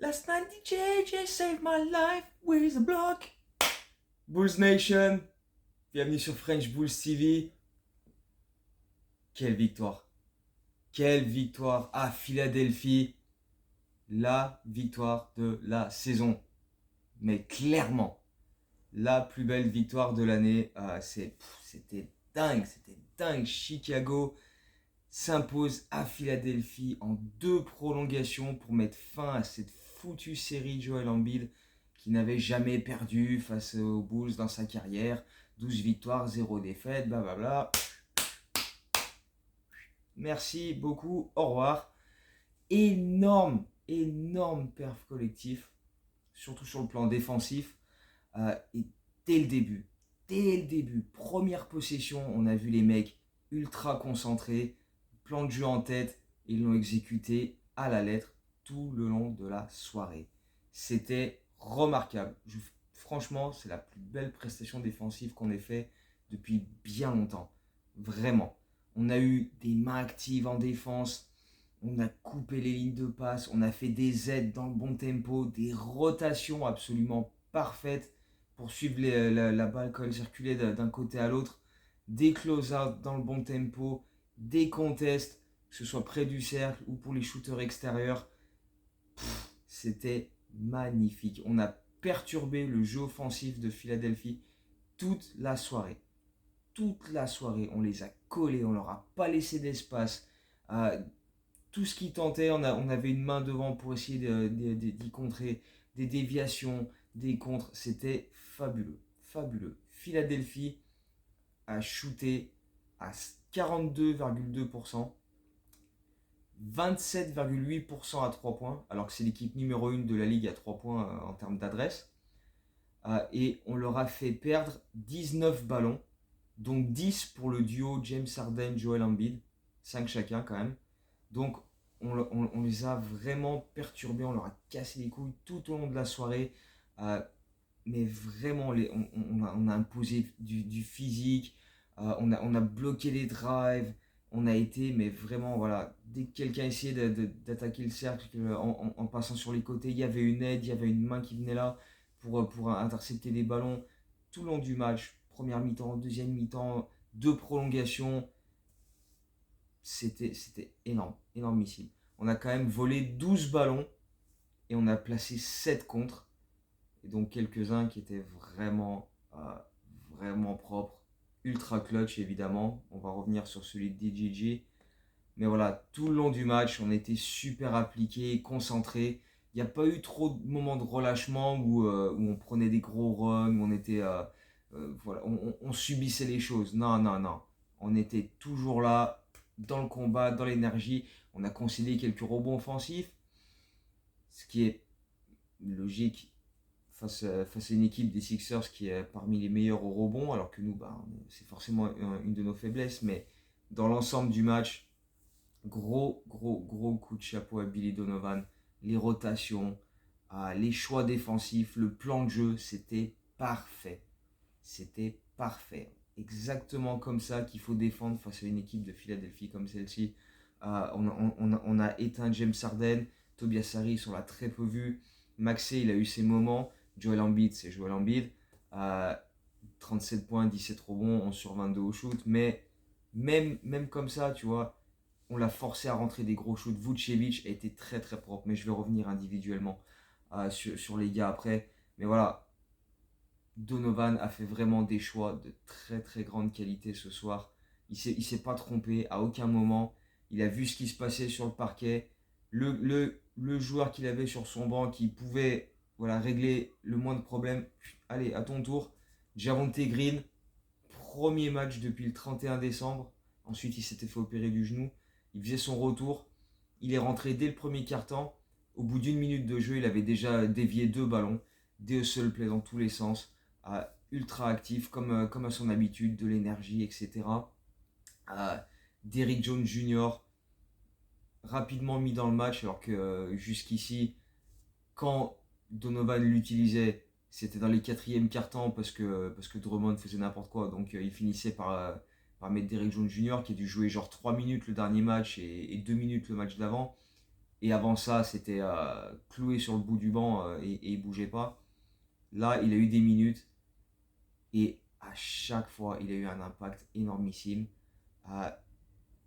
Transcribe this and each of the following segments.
Last night DJ just saved my life with a block. Bulls Nation, bienvenue sur French Bulls TV. Quelle victoire. Quelle victoire à Philadelphie. La victoire de la saison. Mais clairement, la plus belle victoire de l'année. C'était dingue. Chicago s'impose à Philadelphie en 2 prolongations pour mettre fin à cette foutue série Joel Embiid qui n'avait jamais perdu face aux Bulls dans sa carrière. 12 victoires, 0 défaite, blablabla. Merci beaucoup, au revoir. Énorme perf collectif, surtout sur le plan défensif. Et dès le début, première possession, on a vu les mecs ultra concentrés, plan de jeu en tête, ils l'ont exécuté à la lettre tout le long de la soirée. C'était remarquable. Franchement, c'est la plus belle prestation défensive qu'on ait fait depuis bien longtemps. Vraiment. On a eu des mains actives en défense, on a coupé les lignes de passe, on a fait des aides dans le bon tempo, des rotations absolument parfaites pour suivre la balle quand elle circulait d'un côté à l'autre, des close-out dans le bon tempo, des contests, que ce soit près du cercle ou pour les shooters extérieurs. C'était magnifique. On a perturbé le jeu offensif de Philadelphie toute la soirée. On les a collés, on leur a pas laissé d'espace. Tout ce qui tentait, on avait une main devant pour essayer d'y contrer, des déviations, des contres. C'était fabuleux. Philadelphie a shooté à 42,2%, 27,8% à 3 points, alors que c'est l'équipe numéro 1 de la ligue à 3 points en termes d'adresse. Et on leur a fait perdre 19 ballons, donc 10 pour le duo James Harden, Joel Embiid, 5 chacun quand même. Donc on les a vraiment perturbés, on leur a cassé les couilles tout au long de la soirée. Mais vraiment, on a imposé du physique, on a bloqué les drives, on a été, mais vraiment, voilà, dès que quelqu'un essayait d'attaquer le cercle en passant sur les côtés, il y avait une aide, il y avait une main qui venait là pour intercepter les ballons tout le long du match. Première mi-temps, deuxième mi-temps, 2 prolongations. C'était énormissime. On a quand même volé 12 ballons et on a placé 7 contre. Et donc quelques-uns qui étaient vraiment propres. Ultra clutch évidemment. On va revenir sur celui de DJJ. Mais voilà, tout le long du match, on était super appliqués, concentrés. Il n'y a pas eu trop de moments de relâchement où on prenait des gros runs, où on était... voilà, on subissait les choses. Non. On était toujours là, dans le combat, dans l'énergie. On a concédé quelques rebonds offensifs, ce qui est logique face à une équipe des Sixers qui est parmi les meilleurs au rebond, alors que nous, c'est forcément une de nos faiblesses. Mais dans l'ensemble du match, gros coup de chapeau à Billy Donovan. Les rotations, les choix défensifs, le plan de jeu, c'était parfait. Exactement comme ça qu'il faut défendre face à une équipe de Philadelphie comme celle-ci. On a éteint James Harden, Tobias Harris, on l'a très peu vu. Maxey, il a eu ses moments. Joel Embiid, c'est Joel Embiid. 37 points, 17 rebonds, 11 sur 22 au shoot. Mais même comme ça, tu vois, on l'a forcé à rentrer des gros shoots. Vucevic a été très propre, mais je vais revenir individuellement sur les gars après. Mais voilà, Donovan a fait vraiment des choix de très grande qualité ce soir. Il s'est pas trompé à aucun moment. Il a vu ce qui se passait sur le parquet. Le joueur qu'il avait sur son banc qui pouvait régler le moins de problèmes. Allez, à ton tour. Javonte Green, premier match depuis le 31 décembre. Ensuite, il s'était fait opérer du genou. Il faisait son retour. Il est rentré dès le premier quart-temps. Au bout d'une minute de jeu, il avait déjà dévié 2 ballons. Des hustle plays dans tous les sens. Ultra actif, comme à son habitude, de l'énergie, etc. Derrick Jones Jr., rapidement mis dans le match, alors que jusqu'ici, quand Donovan l'utilisait, c'était dans les quatrièmes quart-temps parce que Drummond faisait n'importe quoi. Donc il finissait par mettre Derrick Jones Jr. qui a dû jouer genre 3 minutes le dernier match et 2 minutes le match d'avant. Et avant ça, c'était cloué sur le bout du banc et il bougeait pas. Là, il a eu des minutes et à chaque fois, il a eu un impact énormissime. Euh,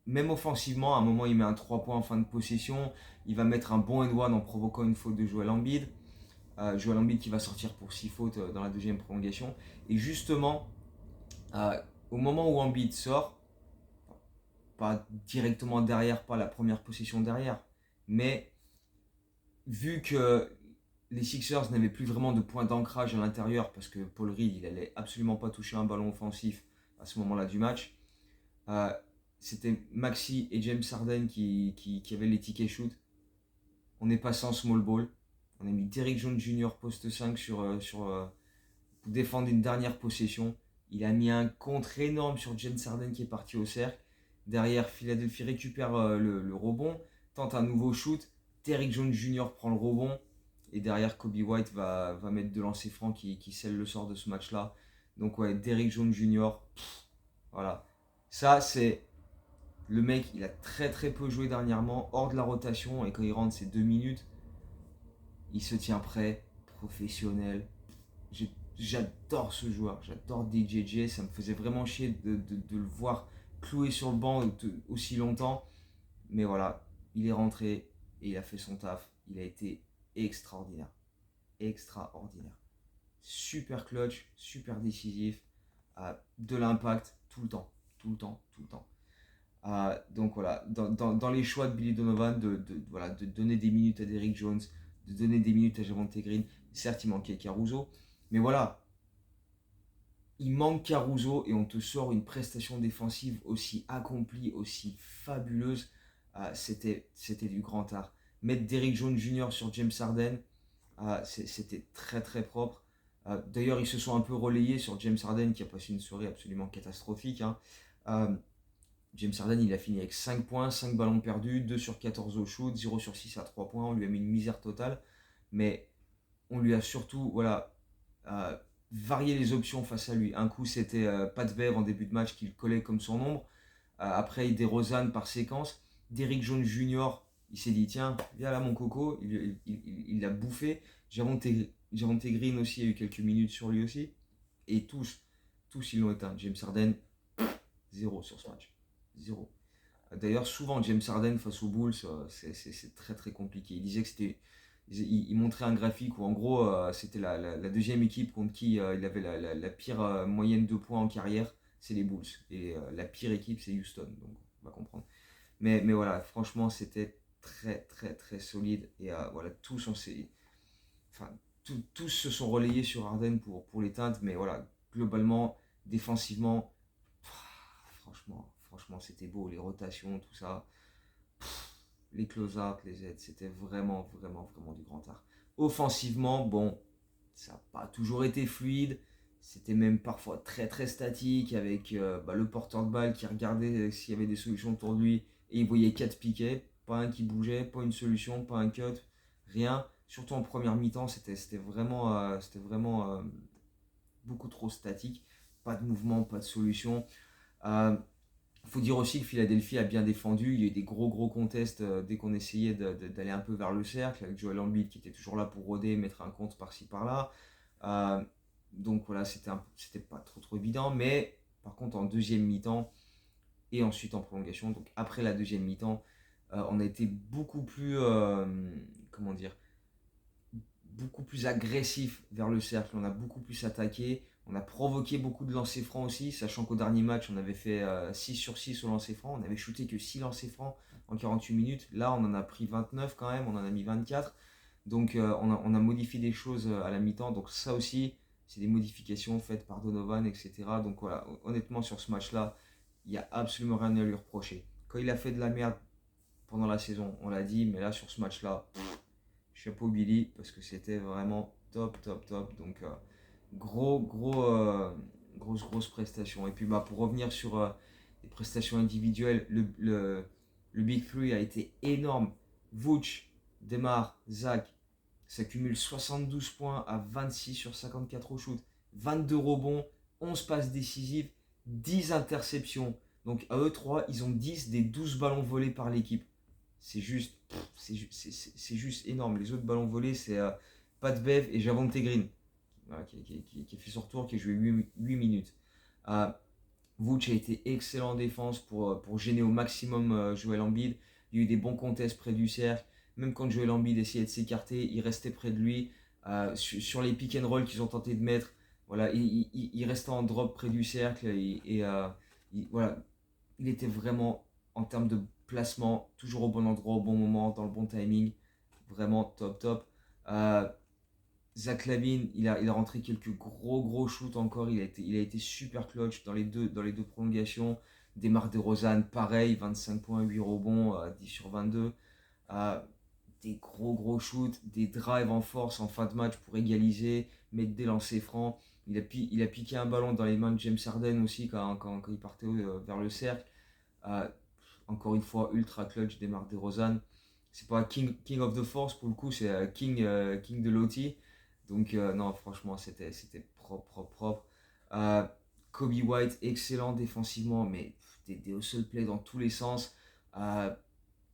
Même offensivement, à un moment, il met un 3 points en fin de possession. Il va mettre un bon and one en provoquant une faute de Joel Embiid. Joel Embiid qui va sortir pour 6 fautes dans la deuxième prolongation. Et justement, au moment où Embiid sort, pas directement derrière, pas la première possession derrière, mais vu que les Sixers n'avaient plus vraiment de point d'ancrage à l'intérieur parce que Paul Reed, il allait absolument pas toucher un ballon offensif à ce moment-là du match. Euh, C'était Maxi et James Harden qui avaient les tickets shoot. On est passé en small ball. On a mis Derrick Jones Jr. poste 5 pour défendre une dernière possession. Il a mis un contre énorme sur James Harden qui est parti au cercle. Derrière, Philadelphie récupère le rebond, tente un nouveau shoot. Derrick Jones Jr. prend le rebond. Et derrière, Kobe White va mettre deux lancers francs qui scellent le sort de ce match-là. Donc ouais, Derrick Jones Jr. Voilà. Ça, c'est... Le mec, il a très très peu joué dernièrement, hors de la rotation. Et quand il rentre ses 2 minutes, il se tient prêt, professionnel. J'adore ce joueur, j'adore DJJ. Ça me faisait vraiment chier de le voir cloué sur le banc aussi longtemps. Mais voilà, il est rentré et il a fait son taf. Il a été extraordinaire. Extraordinaire. Super clutch, super décisif. De l'impact tout le temps. Tout le temps, tout le temps. Donc voilà, dans les choix de Billy Donovan, voilà, de donner des minutes à Derrick Jones, de donner des minutes à Javonte Green. Certes, il manquait Caruso, mais voilà, il manque Caruso et on te sort une prestation défensive aussi accomplie, aussi fabuleuse. C'était du grand art. Mettre Derrick Jones Jr. sur James Harden, c'était très très propre. D'ailleurs, ils se sont un peu relayés sur James Harden qui a passé une soirée absolument catastrophique. Hein. James Harden, il a fini avec 5 points, 5 ballons perdus, 2 sur 14 au shoot, 0 sur 6 à 3 points. On lui a mis une misère totale. Mais on lui a surtout varié les options face à lui. Un coup, c'était Pat Bev en début de match qu'il collait comme son ombre. Après, DeRozan par séquence. Derrick Jones Jr., il s'est dit tiens, viens là mon coco. Il l'a bouffé. Javonte Green aussi a eu quelques minutes sur lui aussi. Et tous ils l'ont éteint. James Harden, 0 sur ce match. 0. D'ailleurs, souvent, James Harden face aux Bulls, c'est très très compliqué. Il disait que c'était. Il montrait un graphique où en gros c'était la deuxième équipe contre qui il avait la pire moyenne de points en carrière, c'est les Bulls. Et la pire équipe c'est Houston, donc on va comprendre. Mais voilà, franchement c'était très très très solide. Et voilà, tous se sont relayés sur Harden pour l'éteindre, mais voilà, globalement, défensivement, franchement c'était beau, les rotations, tout ça. Les close-out, les aides, c'était vraiment du grand art. Offensivement, bon, ça n'a pas toujours été fluide. C'était même parfois très très statique avec le porteur de balle qui regardait s'il y avait des solutions autour de lui et il voyait 4 piquets, pas un qui bougeait, pas une solution, pas un cut, rien. Surtout en première mi-temps, c'était vraiment beaucoup trop statique. Pas de mouvement, pas de solution. Il faut dire aussi que Philadelphie a bien défendu. Il y a eu des gros contests dès qu'on essayait d'aller un peu vers le cercle, avec Joel Embiid qui était toujours là pour rôder, mettre un compte par-ci par-là. Donc voilà, c'était pas trop évident. Mais par contre, en deuxième mi-temps et ensuite en prolongation, donc après la deuxième mi-temps, on a été beaucoup plus, comment dire, beaucoup plus agressif vers le cercle. On a beaucoup plus attaqué. On a provoqué beaucoup de lancers francs aussi, sachant qu'au dernier match, on avait fait 6 sur 6 au lancer franc. On n'avait shooté que 6 lancers francs en 48 minutes. Là, on en a pris 29 quand même, on en a mis 24. Donc, on a modifié des choses à la mi-temps. Donc, ça aussi, c'est des modifications faites par Donovan, etc. Donc, voilà, honnêtement, sur ce match-là, il n'y a absolument rien à lui reprocher. Quand il a fait de la merde pendant la saison, on l'a dit, mais là, sur ce match-là, chapeau Billy, parce que c'était vraiment top. Donc, grosse prestation. Et puis pour revenir sur les prestations individuelles, le Big 3 a été énorme. Vooch, Demar, Zach, ça cumule 72 points à 26 sur 54 au shoot, 22 rebonds, 11 passes décisives, 10 interceptions. Donc à eux 3, ils ont 10 des 12 ballons volés par l'équipe. c'est juste, c'est juste énorme. Les autres ballons volés, c'est Pat Bev et Javonte Green, voilà, qui a fait son retour, qui a joué 8 minutes. Euh, Vooch a été excellent en défense pour gêner au maximum Joel Embiid. Il y a eu des bons contests près du cercle. Même quand Joel Embiid essayait de s'écarter, il restait près de lui. Sur les pick and roll qu'ils ont tenté de mettre, voilà, il restait en drop près du cercle. Voilà, il était vraiment, en termes de placement, toujours au bon endroit, au bon moment, dans le bon timing. Vraiment top, top. Euh, Zach LaVine, il a rentré quelques gros shoots encore. Il a été super clutch dans les deux prolongations. Demar DeRozan, pareil, 25 points, 8 rebonds, 10 sur 22. Euh, des gros shoots, des drives en force en fin de match pour égaliser, mettre des lancers francs. Il a piqué un ballon dans les mains de James Harden aussi quand il partait vers le cercle. Euh, Encore une fois, ultra clutch, Demar DeRozan. C'est pas King of the Force pour le coup, c'est King de Lottie. Donc non, franchement, c'était propre. Euh, Kobe White, excellent défensivement, mais des hustle play dans tous les sens. À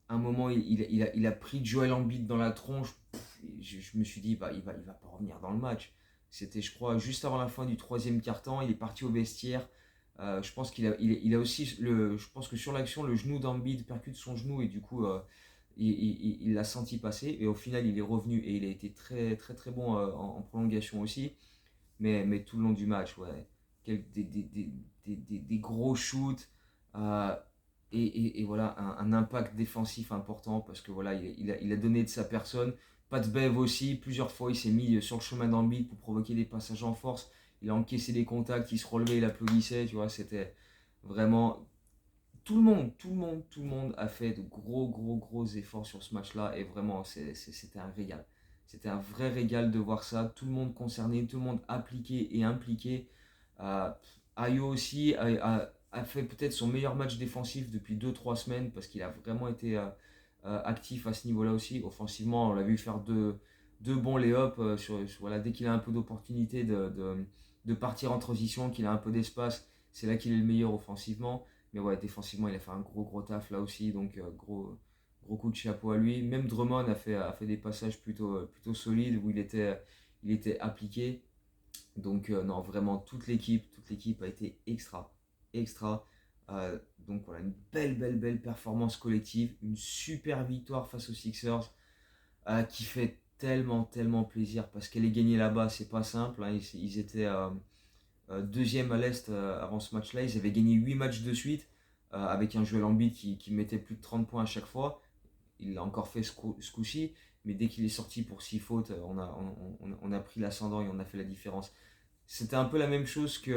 un moment, il a pris Joel Embiid dans la tronche. Je me suis dit, il va pas revenir dans le match. C'était, je crois, juste avant la fin du troisième quart-temps. Il est parti au vestiaire. Je pense qu'il a aussi, je pense que sur l'action, le genou d'Embiid percute son genou et du coup, il l'a senti passer. Et au final, il est revenu et il a été très bon en prolongation aussi. Mais tout le long du match, ouais, des gros shoots. euh, et voilà, un impact défensif important parce que voilà, il a donné de sa personne. Pat Bev aussi, plusieurs fois il s'est mis sur le chemin d'Embiid pour provoquer des passages en force. Il a encaissé des contacts, il se relevait, il applaudissait, tu vois, c'était vraiment. Tout le monde a fait de gros efforts sur ce match-là et vraiment, c'était un régal. C'était un vrai régal de voir ça. Tout le monde concerné, tout le monde appliqué et impliqué. Euh, Ayo aussi a fait peut-être son meilleur match défensif depuis 2-3 semaines parce qu'il a vraiment été actif à ce niveau-là aussi. Offensivement, on l'a vu faire deux bons lay-up voilà, dès qu'il a un peu d'opportunité de partir en transition, qu'il a un peu d'espace, c'est là qu'il est le meilleur offensivement. Mais ouais, défensivement, il a fait un gros taf là aussi, donc gros coup de chapeau à lui. Même Drummond a fait des passages plutôt solides où il était appliqué. Donc non, vraiment, toute l'équipe a été extra. Donc voilà, une belle performance collective, une super victoire face aux Sixers qui fait tellement plaisir parce qu'elle est gagnée là-bas, c'est pas simple, hein. Ils étaient deuxième à l'Est avant ce match-là. Ils avaient gagné 8 matchs de suite avec un Joel Embiid qui mettait plus de 30 points à chaque fois. Il l'a encore fait ce coup-ci, mais dès qu'il est sorti pour 6 fautes, on a pris l'ascendant et on a fait la différence. C'était un peu la même chose que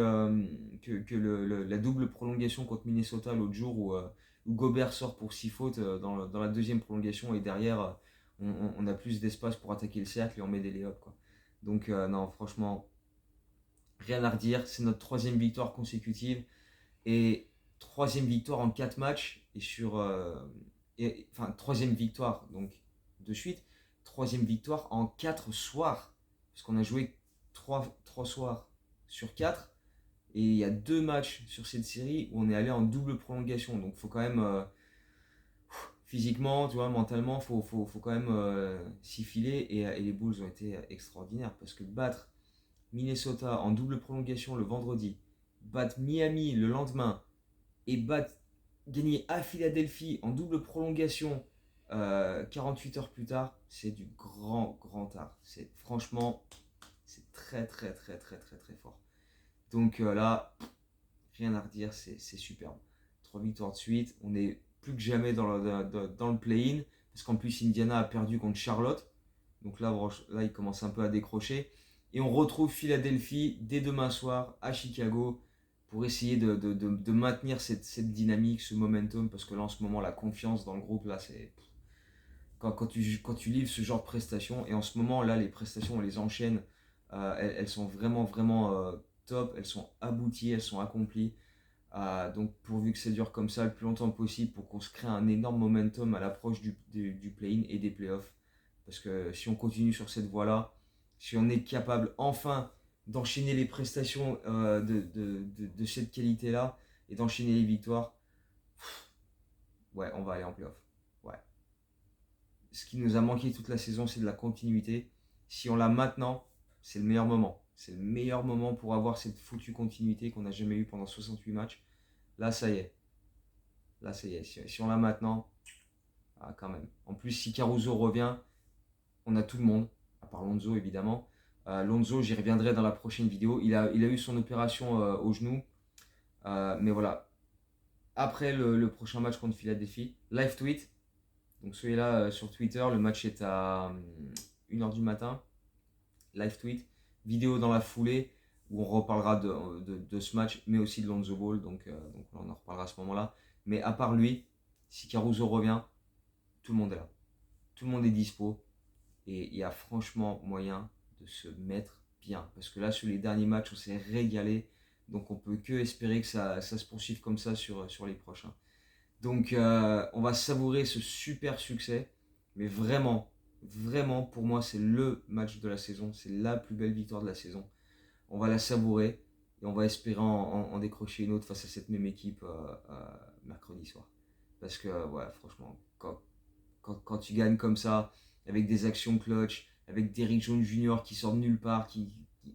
la double prolongation contre Minnesota l'autre jour où Gobert sort pour 6 fautes dans la deuxième prolongation et derrière on a plus d'espace pour attaquer le cercle et on met des lay-ups, quoi. Donc non, franchement, rien à redire. C'est notre troisième victoire consécutive et troisième victoire en 4 matchs enfin troisième victoire donc de suite, troisième victoire en 4 soirs parce qu'on a joué 3 soirs sur 4 et il y a 2 matchs sur cette série où on est allé en double prolongation, donc faut quand même physiquement, tu vois, mentalement, faut quand même s'y filer et les Bulls ont été extraordinaires parce que battre Minnesota en double prolongation le vendredi, battre Miami le lendemain et gagner à Philadelphie en double prolongation 48 heures plus tard, c'est du grand art. Franchement, c'est très fort. Donc là, rien à redire, c'est superbe. 3 victoires de suite, on est plus que jamais dans le play-in, parce qu'en plus Indiana a perdu contre Charlotte. Donc là, il commence un peu à décrocher. Et on retrouve Philadelphie dès demain soir à Chicago pour essayer de maintenir cette dynamique, ce momentum, parce que là en ce moment la confiance dans le groupe, là c'est... Quand tu livres ce genre de prestations, et en ce moment là les prestations on les enchaîne, elles sont vraiment top, elles sont abouties, elles sont accomplies. Donc pourvu que ça dure comme ça le plus longtemps possible pour qu'on se crée un énorme momentum à l'approche du play-in et des playoffs. Parce que si on continue sur cette voie-là, si on est capable enfin d'enchaîner les prestations de cette qualité-là et d'enchaîner les victoires, ouais, on va aller en playoff. Ouais. ce qui nous a manqué toute la saison, c'est de la continuité. Si on l'a maintenant, c'est le meilleur moment. C'est le meilleur moment pour avoir cette foutue continuité qu'on n'a jamais eue pendant 68 matchs. Là, ça y est. Là, ça y est. Si on l'a maintenant, ah, quand même. En plus, si Caruso revient, on a tout le monde, à part Lonzo évidemment. Lonzo, j'y reviendrai dans la prochaine vidéo. Il a eu son opération au genou. Mais voilà. Après le prochain match contre Philadelphie, live tweet. Donc soyez là sur Twitter. Le match est à 1h du matin. Live tweet. Vidéo dans la foulée où on reparlera de ce match, mais aussi de Lonzo Ball. Donc on en reparlera à ce moment-là. Mais à part lui, si Caruso revient, tout le monde est là. Tout le monde est dispo. Et il y a franchement moyen de se mettre bien. Parce que là, sur les derniers matchs, on s'est régalé. Donc on peut que espérer que ça se poursuive comme ça sur les prochains. Donc on va savourer ce super succès. Mais vraiment, vraiment, pour moi, c'est le match de la saison. C'est la plus belle victoire de la saison. On va la savourer. Et on va espérer en décrocher une autre face à cette même équipe mercredi soir. Parce que, ouais, franchement, quand tu gagnes comme ça, avec des actions clutch, avec Derrick Jones Jr. qui sort de nulle part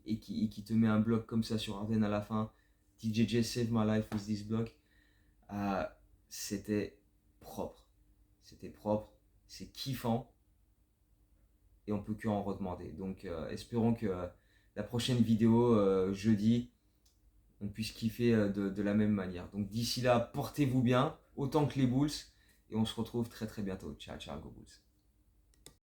et qui te met un bloc comme ça sur Harden à la fin, TJJ save my life with this block, euh, c'était propre. C'était propre, c'est kiffant et on peut que en redemander. Donc espérons que la prochaine vidéo, jeudi, on puisse kiffer de la même manière. Donc d'ici là, portez-vous bien, autant que les Bulls, et on se retrouve très très bientôt. Ciao, ciao, go Bulls.